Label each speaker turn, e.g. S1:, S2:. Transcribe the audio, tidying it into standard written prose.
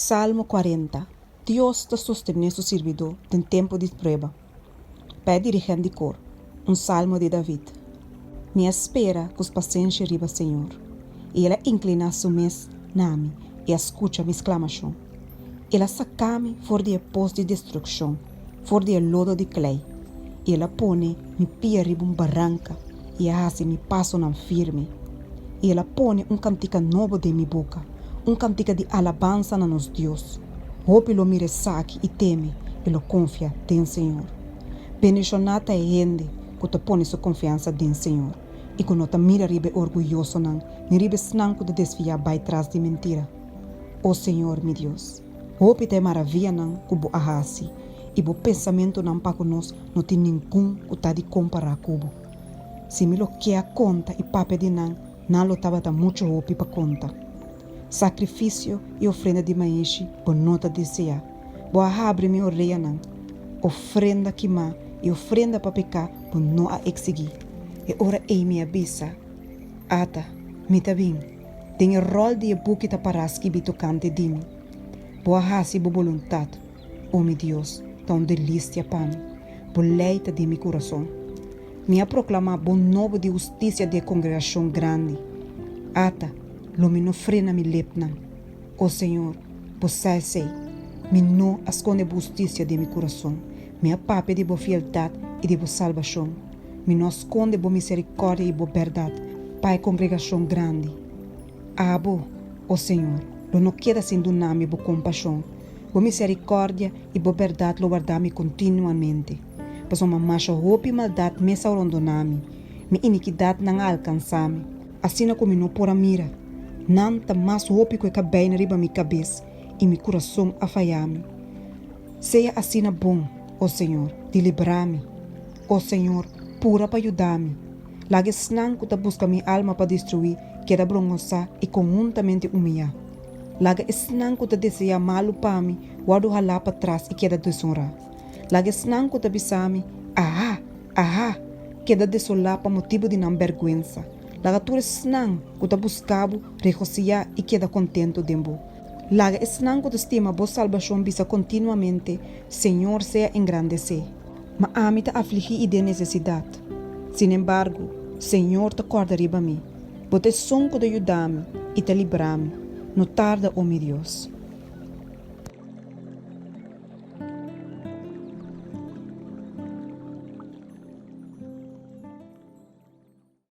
S1: Salmo 40. Dios te sostiene su servidor en tiempo de prueba. Pé dirigente de cor. Um salmo de David. Me espera com paciência riba, Senhor. E Ele inclina su mes nami e escucha minha exclamação. Ele saca-me fora de pós de destruição, fora de lodo de clay. Ele põe mi pia riba barranca e assim me passo não firme. Ele põe cantica novo de mi boca, cantica de alabança na nos Deus. Hope lo mire saque e teme e lo confia em Senhor. Bendicionata é gente que te põe sua confiança em Senhor e que não te mira ribe orgulhoso não, nem ribe snanco de desviar by trás de mentira. O Senhor, meu Deus, hope te maravilha não que bo ahasi e bo pensamento não para nós não tem nenhum que tá de comparar cubo. Se me lo que a conta e pape de não lo tava da muito hope para conta. Sacrifício e ofrenda de maíz, bo nota desejar. Bo abre-me orelha não. Ofrenda que má e ofrenda para pecar, bo não a exigir. E ora ei me abisa. Ata, me tá bem. Tem o rol de buque ta paraski bito cante de mim. Bo ahasi bo vontade. Oh meu Deus, tão delícia para mim. Bo leita de meu coração. Me a proclamar bom novo de justiça de congregação grande. Ata, lo me no frena mi lepna. Oh Senhor, você sei, me não esconde a justiça de meu coração. Me apape de boa fieldade e de boa salvação. Me não esconde boa misericórdia e boa verdade. Pai congregação grande. Abo, oh Senhor, lo não queda sem do nome boa compaixão. Boa misericórdia e boa verdade lo guardar-me continuamente. Pois uma macha roupa e maldade me saurando nami. Mi iniquidade não alcança-me. Assim como não por a mira. Nanta mais roupa que cabei na riba minha cabeça e meu coração a falhar-me. Seja assim bom, ó Senhor, de livrar-me. Ó Senhor, pura para ajudar-me. Lague senão que busca minha alma para destruir, queda brongosa e conjuntamente humilhar. Lague senão que deseja malo para mim, guardo ralar para trás e queda desonrar. Lague senão que bisame, queda desolar para motivo de não vergüenza. Laga tu senang que te buscabo, regocijar e queda contento dembo. Laga senang que te estima bo salvação bisa continuamente, Senhor sea engrandecer. Ma ami te afligir e de necessidade. Sin embargo, Senhor te acorda riba mim. Bote som que te ajudar-me e te livrar-me. No tarda, oh meu Deus.